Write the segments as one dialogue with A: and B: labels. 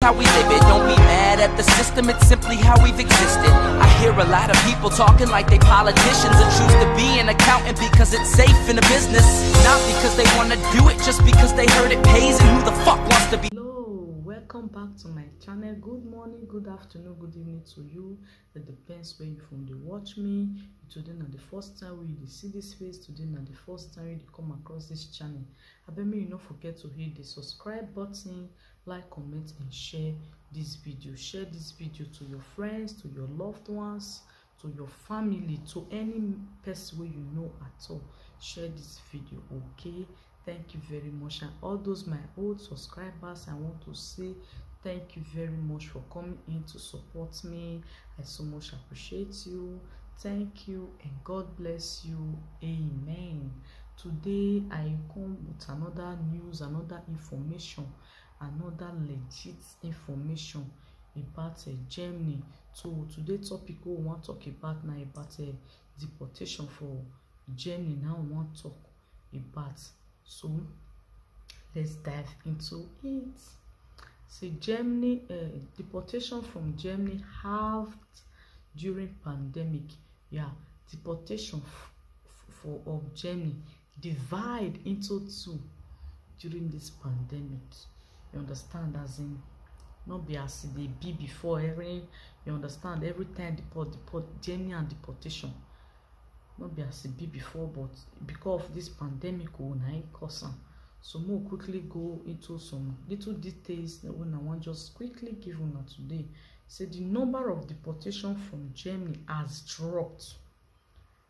A: how we live it. Don't be mad at the system, it's simply how we've existed. I hear a lot of people talking like they politicians and choose to be an accountant because it's safe in the business, not because they want to do it, just because they heard it pays. And who the fuck wants to be?
B: Hello, welcome back to my channel. Good morning, good afternoon, good evening to you. It depends where you from they watch me. Today not the first time we see this face, today not the first time you come across this channel. I bet me you don't forget to hit the subscribe button, like, comment and share this video. Share this video to your friends, to your loved ones, to your family, to any person where you know at all. Share this video, okay? Thank you very much. And all those my old subscribers, I want to say thank you very much for coming in to support me. I so much appreciate you. Thank you and God bless you. Amen. Today I come with another news, another information, another legit information about Germany. So today's topic we want to talk about now about deportation for Germany. Now we want to talk about. So let's dive into it. See, Germany, deportation from Germany halved during pandemic. Yeah, deportation of Germany divide into two during this pandemic. You understand, as in not be as they be before. You understand, every time deport Germany and deportation. Not be as it be before, but because of this pandemic, so more quickly go into some little details when I want just quickly give you today. So the number of deportation from Germany has dropped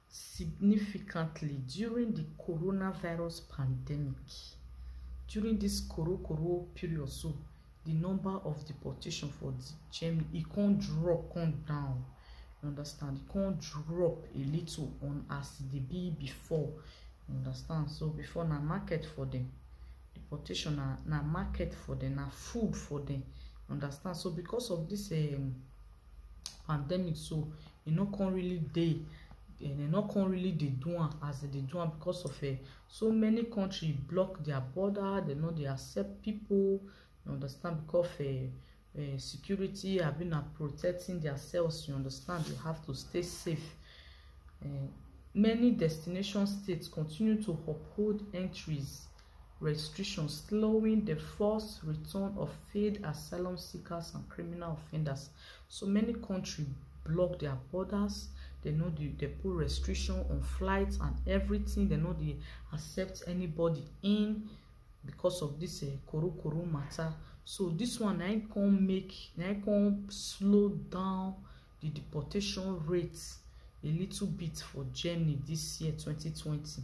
B: significantly during the coronavirus pandemic. During this corona period, so the number of deportation for Germany, it can't drop, can't down. You understand? It can't drop a little on as they be before. You understand? So before na market for them, deportation na market for them, na food for them. You understand? So because of this pandemic, so you know can't really they not can't really they do as they do because of so many countries block their border. They know they accept people. You understand? Because security have been protecting themselves. You understand, you have to stay safe. Many destination states continue to uphold entries restrictions, slowing the forced return of failed asylum seekers and criminal offenders. So many countries block their borders. They know they put restriction on flights and everything. They know they accept anybody in because of this corona matter. So this one I can slow down the deportation rates a little bit for Germany this year 2020.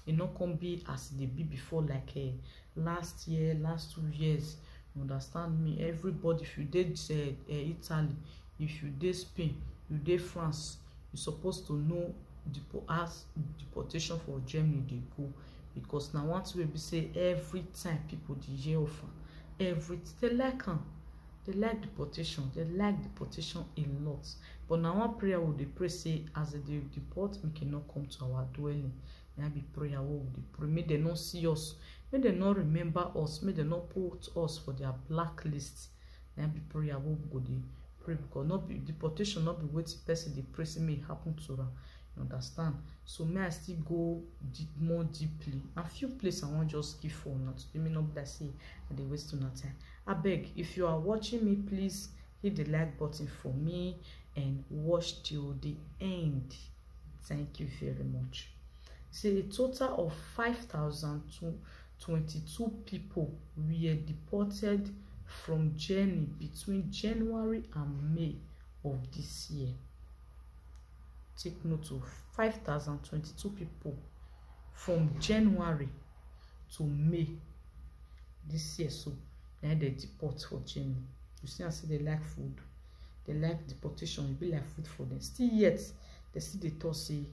B: It not can be as they be before, like last year, last 2 years. You understand me? Everybody, if you did Italy, if you did Spain, you did France, you're supposed to know as deportation for Germany they go, because now once we say every time people the year offer. They like deportation. They like deportation a lot. But now one prayer will they pray say as they deport, we cannot come to our dwelling. And be prayer will they pray. May they not see us. May they not remember us. May they not put us for their blacklist. And be prayer will go they pray, because not be deportation not be waiting person they pray may happen to them. You understand? So may I still go more deeply. A few places I want just give for not to me not that say and they waste no time. I beg, if you are watching me, please hit the like button for me and watch till the end. Thank you very much. Say a total of 5,022 people were deported from Germany between January and May of this year. Take note of 5,022 people from January to May this year. So now they deport for Germany. You see, I say they like food, they like deportation. It be like food for them. Still yet, they see the thought say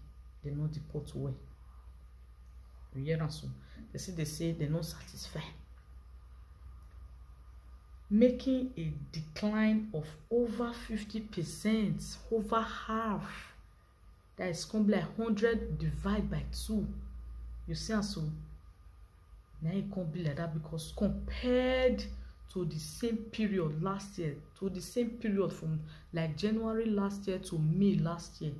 B: they not deport well. You hear that? So they say they're not satisfied, making a decline of over 50%, over half. That is completely 100 divided by 2. You see, so now it can't be like that, because compared to the same period last year, to the same period from like January last year to May last year,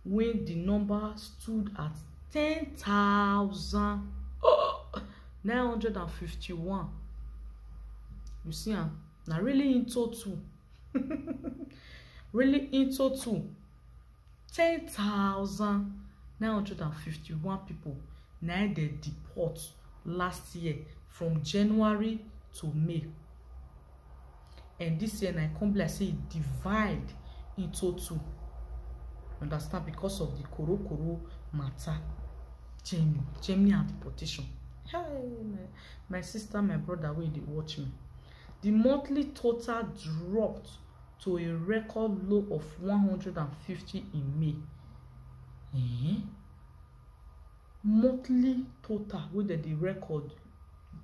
B: when the number stood at 10,951. You see, now really in total, really in total, 10,951 people now they deport last year from January to May. And this year, I come like say divide into two. Understand? Because of the Koro matter. Germany and deportation. Hey, my sister, my brother, will they watch me? The monthly total dropped to a record low of 150 in May. Monthly total with the record,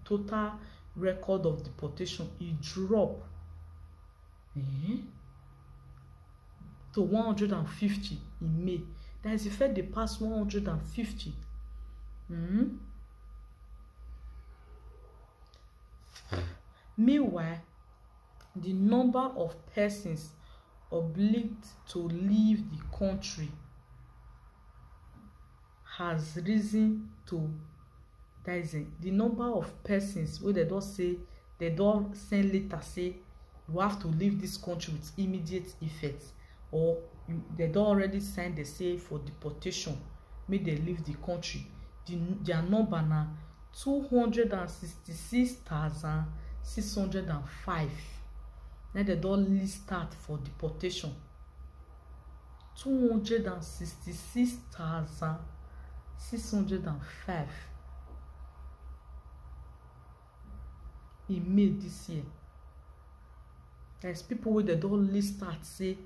B: total record of deportation, it dropped to 150 in May. That is if they pass 150. Meanwhile, the number of persons obliged to leave the country has risen to, that is the number of persons where they don't say, they don't send letter say you have to leave this country with immediate effect, or they don't already sign the say for deportation, may they leave the country. Their number now 266,605. Now they don't list start for deportation. 266,605 in May this year. There's people where they don't list start say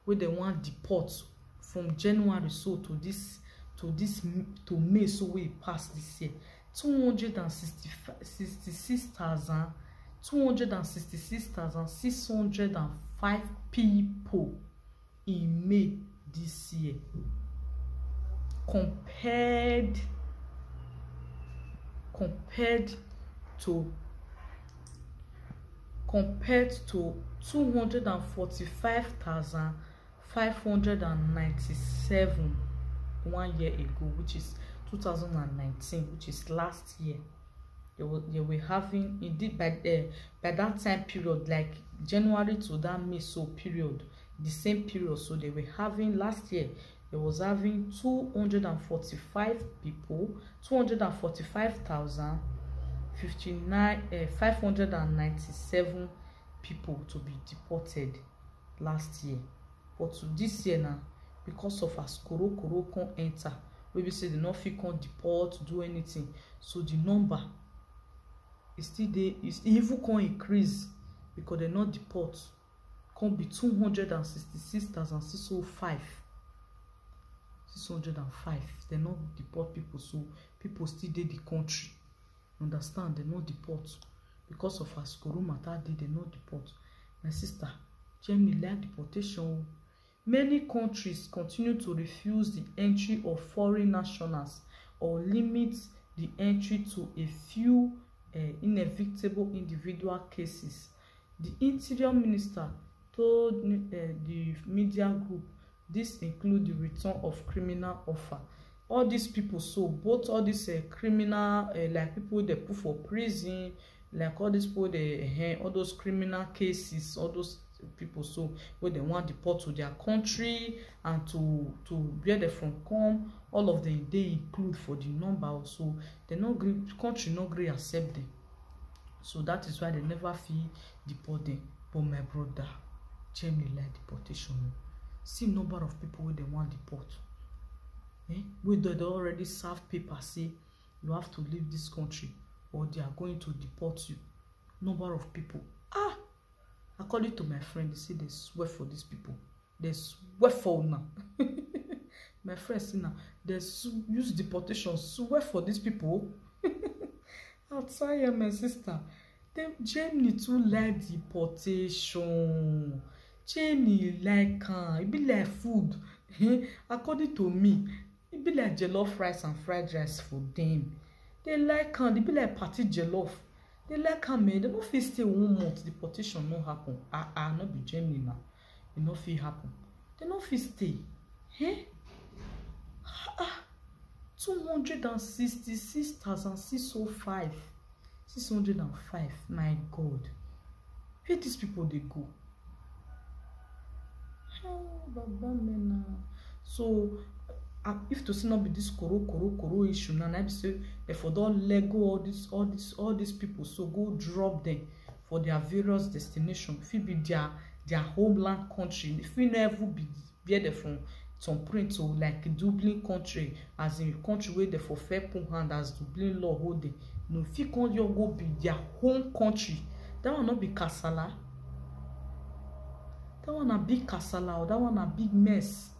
B: where they want deport from January so to May, so we pass this year. 266,605 people in May this year, compared to 245,597 1 year ago, which is 2019, which is last year. They were having, indeed, by that time period, like January to that May so period, the same period. So they were having last year, they was having 245,597 people to be deported last year. But to this year now, because of as Koro can't enter, we say they not fit can't deport, do anything. So the number is still there, is even can't increase because they not deport. Can't be 266,605. 605. They not deport people, so people still did the country. Understand? They not deport because of as Koro matter they not deport. My sister, Germany like deportation. Many countries continue to refuse the entry of foreign nationals or limit the entry to a few inevitable individual cases. The Interior Minister told the media group this includes the return of criminal offer. All these people, so both all these criminal, like people they put for prison, like all these people they all those criminal cases, all those people so where they want deport to their country and to where they from come, all of them they include for the number also. They not agree, country not agree accept them, so that is why they never feel deport them. But my brother, Germany like deportation. See number of people where they want deport, where they already serve paper say you have to leave this country or they are going to deport you. Number of people, according to my friend, they say they swear for these people. They swear for now. My friend say now they use deportation, swear for these people. I'll tell you, my sister, them Germany too like deportation. Germany like it be like food. According to me, it be like jollof rice and fried rice for them. They like they be like party jollof. They like am, they no fit stay 1 month, the deportation no happen. Not be Germany now. It no fit happen. They no fit stay. 266,605. 605. My God. Where these people they go? So if to see not be this koro issue now, I be say if we don't let go all these people, so go drop them for their various destinations. If it be their homeland country, if we never be there from some print to like Dublin country, as in country where they for fair put hand as Dublin law holding. No, if you can't go be their home country, that will not be kasala. That one a big kasala, or that one a big mess.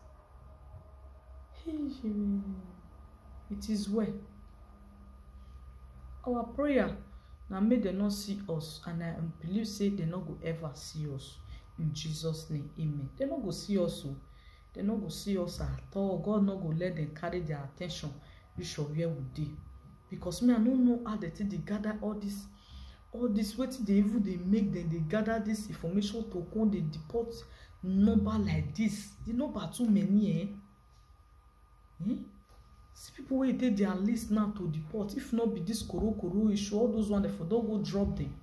B: It is well. Our prayer now may they not see us, and I believe say they not go ever see us. In Jesus' name, amen. They not go see us, so they not go see us at all. God not go let them carry their attention reach of where we dey. Because me, I don't know how they gather all this wetin they even they make them they gather this information to come they deport number like this. The number too many, See people wey dey their list now to deport. If not be this koro issue, all those ones for don't go drop them.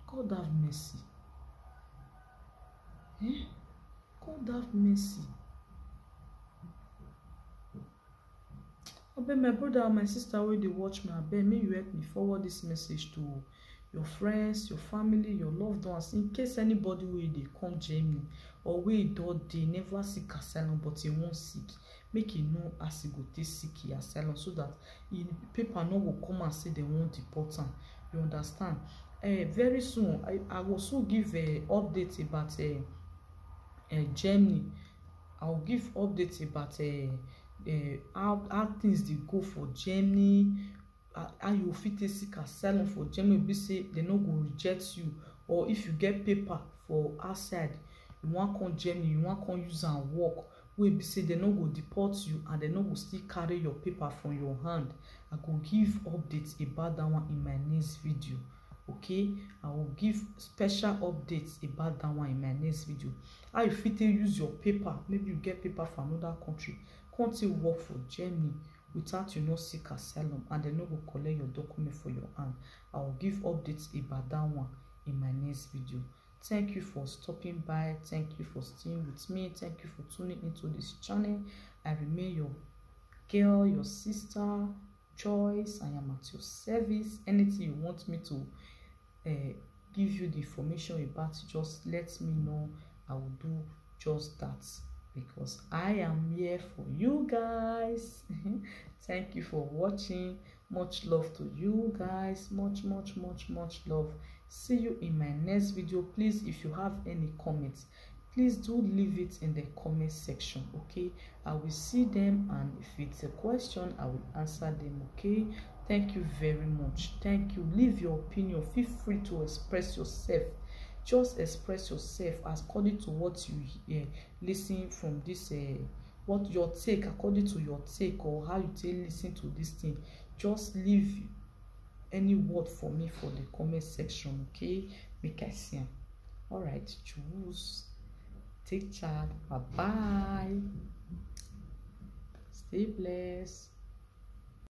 B: God have mercy. God have mercy. I beg my brother and my sister wey dey watch me, I beg may you help me forward this message to your friends, your family, your loved ones, in case anybody wey dey come Germany or wey dey never seek asylum but he won't seek, make he know as he go take seek asylum, so that paper no go come and say they won't deport am. You understand? Very soon I will also give a update about Germany. I will give updates about how things dey go for Germany, how you fit seek asylum for Germany. Be say they no go reject you, or if you get paper for outside, you want come Germany, you want come use and work, wey be say they no go deport you and they no go still carry your paper from your hand. I go give updates about that one in my next video. Okay, I will give special updates about that one in my next video. How you fit use your paper, maybe you get paper from another country, come to work for Germany without you not seek asylum, and they no go collect your document for your hand. I will give updates about that one in my next video. Thank you for stopping by. Thank you for staying with me. Thank you for tuning into this channel. I remain your girl, your sister, Joyce. I am at your service. Anything you want me to give you the information about, just let me know. I will do just that, because I am here for you guys. Thank you for watching. Much love to you guys. Much love. See you in my next video. Please, if you have any comments, please do leave it in the comment section. Okay, I will see them, and if it's a question, I will answer them. Okay, thank you very much. Thank you. Leave your opinion. Feel free to express yourself. Just express yourself according to what you listen from this, what your take, according to your take, or how you take listen to this thing. Just leave any word for me for the comment section. Okay, make I see. All right, choose. Take charge. Bye bye. Stay blessed.